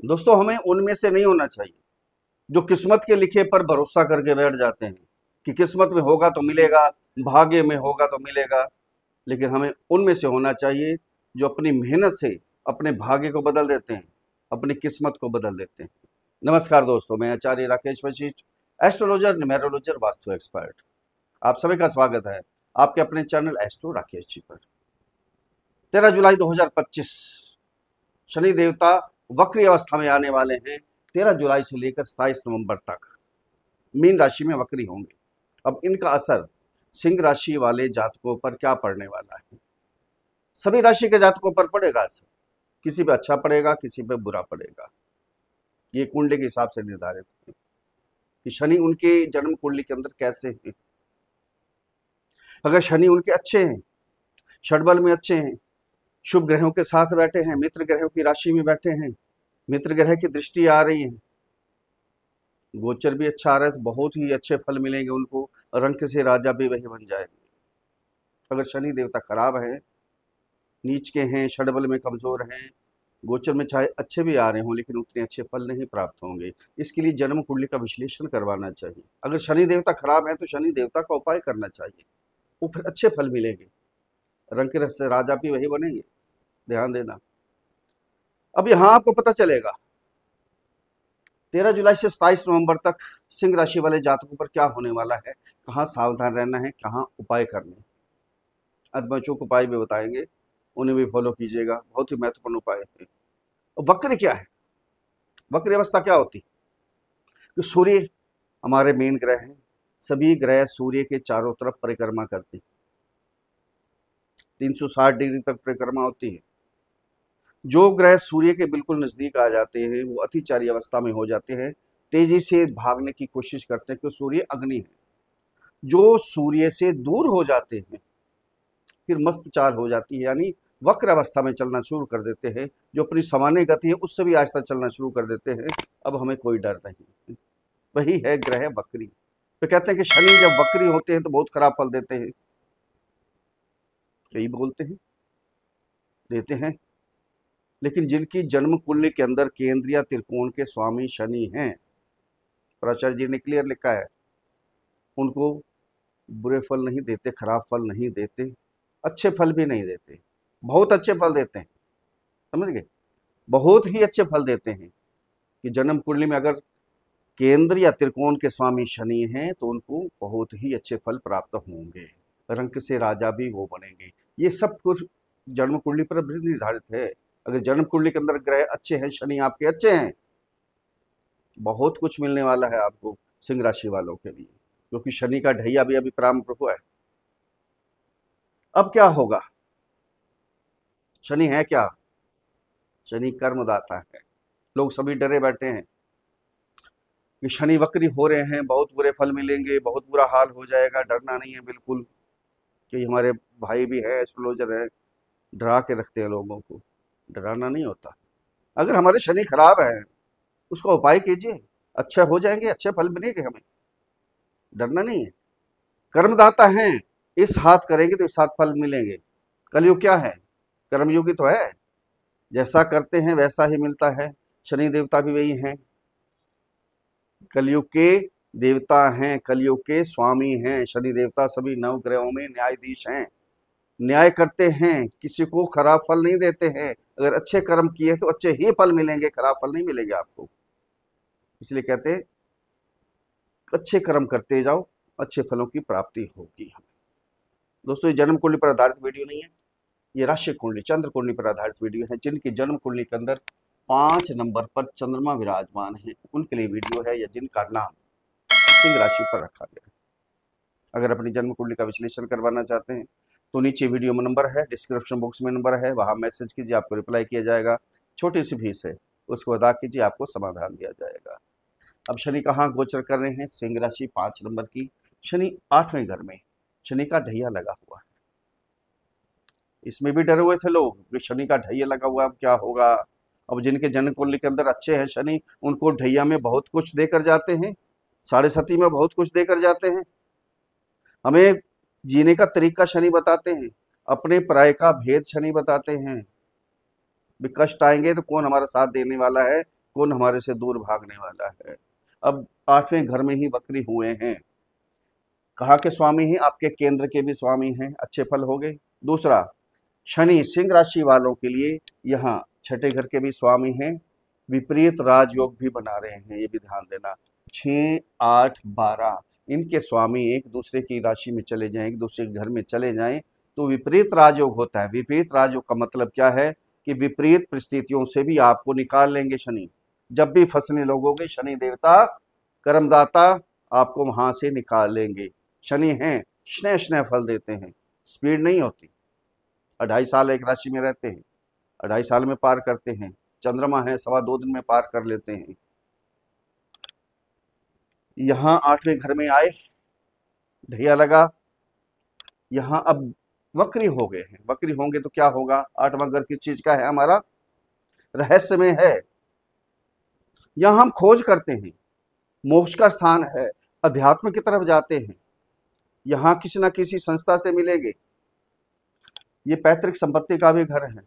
दोस्तों, हमें उनमें से नहीं होना चाहिए जो किस्मत के लिखे पर भरोसा करके बैठ जाते हैं कि किस्मत में होगा तो मिलेगा, भाग्य में होगा तो मिलेगा। लेकिन हमें उनमें से होना चाहिए जो अपनी मेहनत से अपने भाग्य को बदल देते हैं, अपनी किस्मत को बदल देते हैं। नमस्कार दोस्तों, मैं आचार्य राकेश वशिष्ठ, एस्ट्रोलॉजर, न्यूमेरोलॉजर, वास्तु एक्सपर्ट। आप सभी का स्वागत है आपके अपने चैनल एस्ट्रो राकेश जी पर। 13 जुलाई 2025 शनि देवता वक्री अवस्था में आने वाले हैं। 13 जुलाई से लेकर 27 नवंबर तक मीन राशि में वक्री होंगे। अब इनका असर सिंह राशि वाले जातकों पर क्या पड़ने वाला है? सभी राशि के जातकों पर पड़ेगा असर। किसी पे अच्छा पड़ेगा, किसी पे बुरा पड़ेगा। ये कुंडली के हिसाब से निर्धारित है कि शनि उनके जन्म कुंडली के अंदर कैसे है। अगर शनि उनके अच्छे हैं, षडबल में अच्छे हैं, शुभ ग्रहों के साथ बैठे हैं, मित्र ग्रहों की राशि में बैठे हैं, मित्र ग्रह की दृष्टि आ रही है, गोचर भी अच्छा आ रहा है, तो बहुत ही अच्छे फल मिलेंगे उनको। रंक से राजा भी वही बन जाएंगे। अगर शनि देवता खराब है, नीच के हैं, षडबल में कमजोर हैं, गोचर में चाहे अच्छे भी आ रहे हों लेकिन उतने अच्छे फल नहीं प्राप्त होंगे। इसके लिए जन्म कुंडली का विश्लेषण करवाना चाहिए। अगर शनि देवता खराब है तो शनि देवता का उपाय करना चाहिए, वो फिर अच्छे फल मिलेंगे। रंक से राजा भी वही बनेंगे, ध्यान देना। अब यहां आपको पता चलेगा 13 जुलाई से 27 नवंबर तक सिंह राशि वाले जातकों पर क्या होने वाला है, कहाँ सावधान रहना है, कहाँ उपाय करने। अद्भुत उपाय भी बताएंगे, उन्हें भी फॉलो कीजिएगा, बहुत ही महत्वपूर्ण उपाय है। वक्र क्या है? वक्र अवस्था क्या होती है कि सूर्य हमारे मेन ग्रह हैं, सभी ग्रह सूर्य के चारों तरफ परिक्रमा करते हैं, 360 डिग्री तक परिक्रमा होती है। जो ग्रह सूर्य के बिल्कुल नजदीक आ जाते हैं वो अतिचारी अवस्था में हो जाते हैं, तेजी से भागने की कोशिश करते हैं क्योंकि सूर्य अग्नि है। जो सूर्य से दूर हो जाते हैं फिर मस्त चाल हो जाती है, यानी वक्र अवस्था में चलना शुरू कर देते हैं। जो अपनी सामान्य गति है उससे भी आहिस्ता चलना शुरू कर देते हैं। अब हमें कोई डर नहीं। वही है ग्रह वक्री। तो कहते हैं कि शनि जब वक्री होते हैं तो बहुत खराब फल देते हैं। यही बोलते हैं, देते हैं। लेकिन जिनकी जन्म कुंडली के अंदर केंद्रीय त्रिकोण के स्वामी शनि हैं, प्राचार्य जी ने क्लियर लिखा है, उनको बुरे फल नहीं देते, खराब फल नहीं देते, अच्छे फल भी नहीं देते, बहुत अच्छे फल देते हैं। समझ गए? बहुत ही अच्छे फल देते हैं कि जन्म कुंडली में अगर केंद्र या त्रिकोण के स्वामी शनि हैं तो उनको बहुत ही अच्छे फल प्राप्त होंगे। रंक से राजा भी वो बनेंगे। ये सब कुछ जन्म कुंडली पर भी निर्धारित है। अगर जन्म कुंडली के अंदर ग्रह अच्छे हैं, शनि आपके अच्छे हैं, बहुत कुछ मिलने वाला है आपको सिंह राशि वालों के लिए, क्योंकि शनि का ढैया भी अभी प्रारंभ हुआ है। अब क्या होगा? शनि है क्या? शनि कर्मदाता है। लोग सभी डरे बैठे हैं कि शनि वक्री हो रहे हैं, बहुत बुरे फल मिलेंगे, बहुत बुरा हाल हो जाएगा। डरना नहीं है बिल्कुल, कि हमारे भाई भी है, एस्ट्रोलॉजर है, डरा के रखते हैं लोगों को। डराना नहीं होता। अगर हमारे शनि खराब है उसका उपाय कीजिए, अच्छे हो जाएंगे, अच्छे फल मिलेंगे हमें। डरना नहीं है। कर्मदाता हैं, इस हाथ करेंगे तो इस हाथ फल मिलेंगे। कलयुग क्या है? कर्मयुगी तो है, जैसा करते हैं वैसा ही मिलता है। शनि देवता भी वही हैं, कलयुग के देवता हैं, कलयुग के स्वामी हैं। शनि देवता सभी नवग्रहों में न्यायाधीश हैं, न्याय करते हैं, किसी को खराब फल नहीं देते हैं। अगर अच्छे कर्म किए तो अच्छे ही फल मिलेंगे, खराब फल नहीं मिलेंगे आपको। इसलिए कहते हैं अच्छे कर्म करते जाओ, अच्छे फलों की प्राप्ति होगी हमें। दोस्तों, ये जन्म कुंडली पर आधारित वीडियो नहीं है, ये राशि कुंडली, चंद्र कुंडली पर आधारित वीडियो है। जिनकी जन्म कुंडली के अंदर 5 नंबर पर चंद्रमा विराजमान है उनके लिए वीडियो है, या जिनका नाम सिंह राशि पर रखा गया है। अगर अपनी जन्म कुंडली का विश्लेषण करवाना चाहते हैं तो नीचे वीडियो में नंबर है, डिस्क्रिप्शन बॉक्स में नंबर है, वहां मैसेज कीजिए, आपको रिप्लाई किया जाएगा। छोटी सी फीस है, उसको अदा कीजिए, आपको समाधान दिया जाएगा। अब शनि कहाँ गोचर कर रहे हैं? सिंह राशि 5 नंबर की। शनि 8वें घर में, शनि का ढैया लगा हुआ है। इसमें भी डरे हुए थे लोग कि शनि का ढैया लगा हुआ है, अब क्या होगा। अब जिनके जन्म कुंडली के अंदर अच्छे हैं शनि, उनको ढैया में बहुत कुछ देकर जाते हैं, साढ़े सती में बहुत कुछ देकर जाते हैं। हमें जीने का तरीका शनि बताते हैं, अपने पराये का भेद शनि बताते हैं। भी कष्ट आएंगे तो कौन हमारा साथ देने वाला है, कौन हमारे से दूर भागने वाला है। अब 8वें घर में ही वक्री हुए हैं, कहाँ के स्वामी हैं? आपके केंद्र के भी स्वामी हैं, अच्छे फल हो गए। दूसरा, शनि सिंह राशि वालों के लिए यहाँ 6ठे घर के भी स्वामी हैं, विपरीत राजयोग भी बना रहे हैं, ये भी ध्यान देना। 6, 8, 12 इनके स्वामी एक दूसरे की राशि में चले जाएं, एक दूसरे के घर में चले जाएं तो विपरीत राजयोग होता है। विपरीत राजयोग का मतलब क्या है कि विपरीत परिस्थितियों से भी आपको निकाल लेंगे शनि। जब भी फंसने लगोगे, शनि देवता कर्मदाता आपको वहां से निकाल लेंगे। शनि हैं, स्नेह स्नेह फल देते हैं, स्पीड नहीं होती। 2.5 साल एक राशि में रहते हैं, 2.5 साल में पार करते हैं। चंद्रमा है, 2.25 दिन में पार कर लेते हैं। यहाँ 8वें घर में आए, ढैया लगा, यहाँ अब वक्री हो गए हैं। वक्री होंगे तो क्या होगा? 8वां घर किस चीज का है? हमारा रहस्य में है। यहाँ हम खोज करते हैं, मोक्ष का स्थान है, अध्यात्म की तरफ जाते हैं। यहाँ किसी ना किसी संस्था से मिलेंगे। ये पैतृक संपत्ति का भी घर है।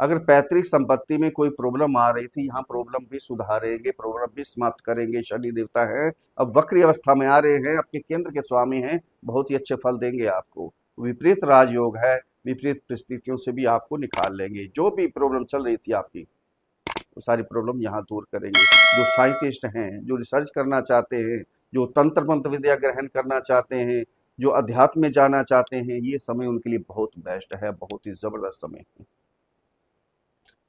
अगर पैतृक संपत्ति में कोई प्रॉब्लम आ रही थी, यहाँ प्रॉब्लम भी सुधारेंगे, प्रॉब्लम भी समाप्त करेंगे। शनि देवता है, अब वक्री अवस्था में आ रहे हैं, आपके केंद्र के स्वामी हैं, बहुत ही अच्छे फल देंगे आपको। विपरीत राजयोग है, विपरीत परिस्थितियों से भी आपको निकाल लेंगे। जो भी प्रॉब्लम चल रही थी आपकी, वो सारी प्रॉब्लम यहाँ दूर करेंगे। जो साइंटिस्ट हैं, जो रिसर्च करना चाहते हैं, जो तंत्र मंत्र विद्या ग्रहण करना चाहते हैं, जो अध्यात्म में जाना चाहते हैं, ये समय उनके लिए बहुत बेस्ट है, बहुत ही जबरदस्त समय है।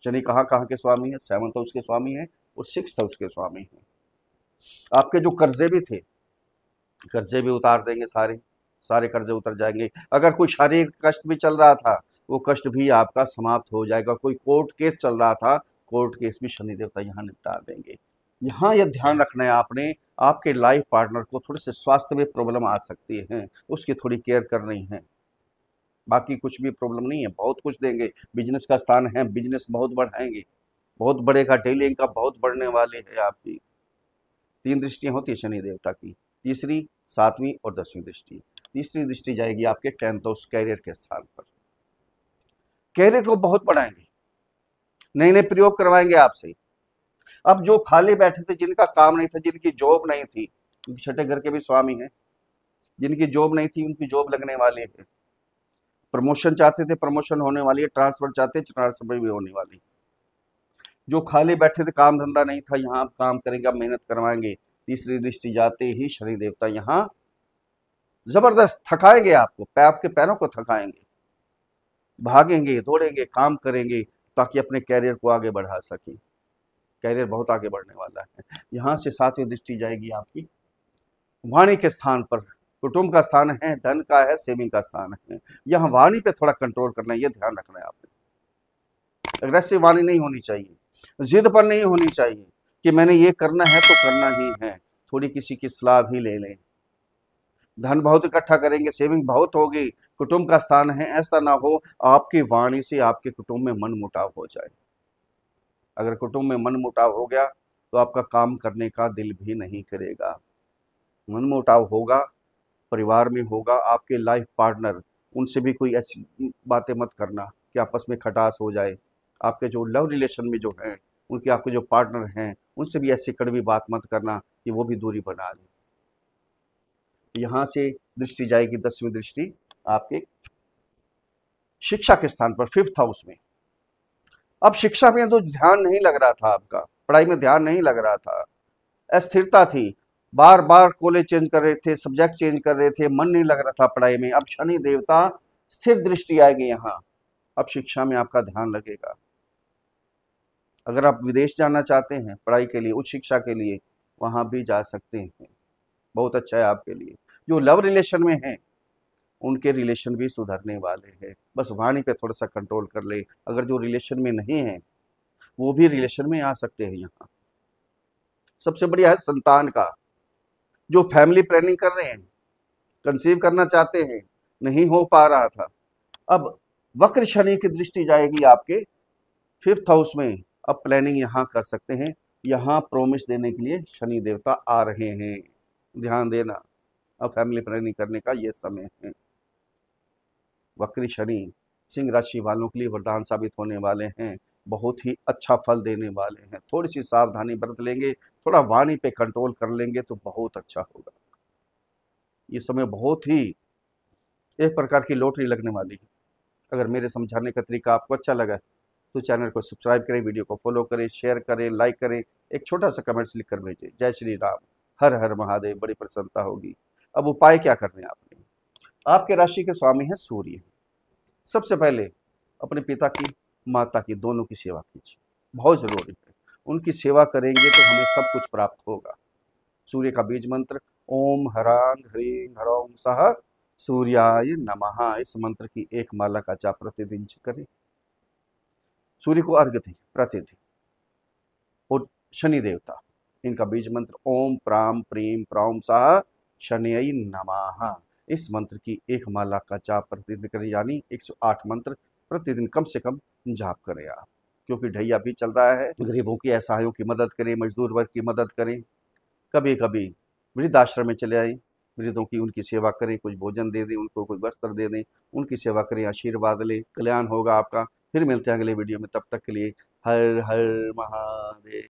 शनि कहाँ कहाँ के स्वामी है? 7th हाउस के स्वामी है और 6th हाउस के स्वामी है। आपके जो कर्जे भी थे, कर्जे भी उतार देंगे, सारे सारे कर्जे उतर जाएंगे। अगर कोई शारीरिक कष्ट भी चल रहा था, वो कष्ट भी आपका समाप्त हो जाएगा। कोई कोर्ट केस चल रहा था, कोर्ट केस भी शनि देवता यहाँ निपटा देंगे। यहाँ यह ध्यान रखना है आपने, आपके लाइफ पार्टनर को थोड़े से स्वास्थ्य में प्रॉब्लम आ सकती है, उसकी थोड़ी केयर करनी है। बाकी कुछ भी प्रॉब्लम नहीं है, बहुत कुछ देंगे। बिजनेस का स्थान है, बिजनेस बहुत बढ़ाएंगे, बहुत बढ़ेगा, डेली इनकम बहुत बढ़ने वाली है आपकी। 3 दृष्टियां होती है शनि देवता की, तीसरी, 7वीं और 10वीं दृष्टि। तीसरी दृष्टि जाएगी आपके 10th हाउस कैरियर के स्थान पर। कैरियर को बहुत बढ़ाएंगे, नए नए प्रयोग करवाएंगे आपसे। अब जो खाली बैठे थे, जिनका काम नहीं था, जिनकी जॉब नहीं थी, क्योंकि 6ठे घर के भी स्वामी हैं, जिनकी जॉब नहीं थी उनकी जॉब लगने वाली है। प्रमोशन चाहते थे, प्रमोशन होने वाली है। ट्रांसफर चाहते, ट्रांसफर भी होने वाली। जो खाली बैठे थे, काम धंधा नहीं था, यहाँ आप काम करेंगे, आप मेहनत करवाएंगे। तीसरी दृष्टि जाते ही शनि देवता यहाँ जबरदस्त थकाएंगे आपको, आपके पैरों को थकाएंगे, भागेंगे, दौड़ेंगे, काम करेंगे, ताकि अपने कैरियर को आगे बढ़ा सकें। कैरियर बहुत आगे बढ़ने वाला है। यहाँ से 7वीं दृष्टि जाएगी आपकी वाणी के स्थान पर। कुटुंब का स्थान है, धन का है, सेविंग का स्थान है। यहाँ वाणी पे थोड़ा कंट्रोल करना है, ये ध्यान रखना है आपने। अग्रेसिव वाणी नहीं होनी चाहिए, जिद पर नहीं होनी चाहिए कि मैंने ये करना है तो करना ही है। थोड़ी किसी की सलाह भी ले लें। धन बहुत इकट्ठा करेंगे, सेविंग बहुत होगी, कुटुंब का स्थान है। ऐसा ना हो आपकी वाणी से आपके कुटुंब में मन मुटाव हो जाए। अगर कुटुंब में मन मुटाव हो गया तो आपका काम करने का दिल भी नहीं करेगा। मन मुटाव होगा, परिवार में होगा, आपके लाइफ पार्टनर, उनसे भी कोई ऐसी बातें मत करना कि आपस में खटास हो जाए। आपके जो लव रिलेशन में जो हैं, उनके आपके जो पार्टनर हैं, उनसे भी ऐसी कड़वी बात मत करना कि वो भी दूरी बना लें। यहाँ से दृष्टि जाएगी 10वीं दृष्टि आपके शिक्षा के स्थान पर, 5th हाउस में। अब शिक्षा में तो ध्यान नहीं लग रहा था, आपका पढ़ाई में ध्यान नहीं लग रहा था, अस्थिरता थी, बार बार कॉलेज चेंज कर रहे थे, सब्जेक्ट चेंज कर रहे थे, मन नहीं लग रहा था पढ़ाई में। अब शनि देवता स्थिर दृष्टि आएगी यहाँ, अब शिक्षा में आपका ध्यान लगेगा। अगर आप विदेश जाना चाहते हैं पढ़ाई के लिए, उच्च शिक्षा के लिए, वहां भी जा सकते हैं, बहुत अच्छा है आपके लिए। जो लव रिलेशन में हैं, उनके रिलेशन भी सुधरने वाले हैं। बस वाणी पे थोड़ा सा कंट्रोल कर ले। अगर जो रिलेशन में नहीं है, वो भी रिलेशन में आ सकते हैं। यहाँ सबसे बढ़िया है संतान का। जो फैमिली प्लानिंग कर रहे हैं, कंसीव करना चाहते हैं, नहीं हो पा रहा था, अब वक्र शनि की दृष्टि जाएगी आपके 5th हाउस में। अब प्लानिंग यहाँ कर सकते हैं। यहाँ प्रॉमिस देने के लिए शनि देवता आ रहे हैं, ध्यान देना। अब फैमिली प्लानिंग करने का ये समय है। वक्री शनि सिंह राशि वालों के लिए वरदान साबित होने वाले हैं। बहुत ही अच्छा फल देने वाले हैं। थोड़ी सी सावधानी बरत लेंगे, थोड़ा वाणी पे कंट्रोल कर लेंगे तो बहुत अच्छा होगा। ये समय बहुत ही एक प्रकार की लॉटरी लगने वाली है। अगर मेरे समझाने का तरीका आपको अच्छा लगा तो चैनल को सब्सक्राइब करें, वीडियो को फॉलो करें, शेयर करें, लाइक करें, एक छोटा सा कमेंट्स लिख कर भेजें। जय श्री राम, हर हर महादेव, बड़ी प्रसन्नता होगी। अब उपाय क्या करने हैं आपने? आपके राशि के स्वामी हैं सूर्य। सबसे पहले अपने पिता की, माता की, दोनों की सेवा कीजिए, बहुत जरूरी है। उनकी सेवा करेंगे तो हमें सब कुछ प्राप्त होगा। सूर्य का बीज मंत्र ओम हरांग ह्रीं ह्रौं सः सूर्याय नमः, इस मंत्र की एक माला का जाप प्रतिदिन करें। सूर्य को अर्घ्य दें प्रतिदिन। और शनि देवता, इनका बीज मंत्र ओम प्राम प्रीम प्रौम सः शनैः नमः, इस मंत्र की एक माला का जाप प्रतिदिन करें, यानी 108 मंत्र प्रतिदिन कम से कम जाप करें आप। क्योंकि ढैया भी चल रहा है, गरीबों की, असहायों की मदद करें, मजदूर वर्ग की मदद करें। कभी कभी वृद्धाश्रम में चले आए, वृद्धों की उनकी सेवा करें, कुछ भोजन दे दें, उनको कोई वस्त्र दे दें, उनकी सेवा करें, आशीर्वाद लें, कल्याण होगा आपका। फिर मिलते हैं अगले वीडियो में, तब तक के लिए हर हर महादेव।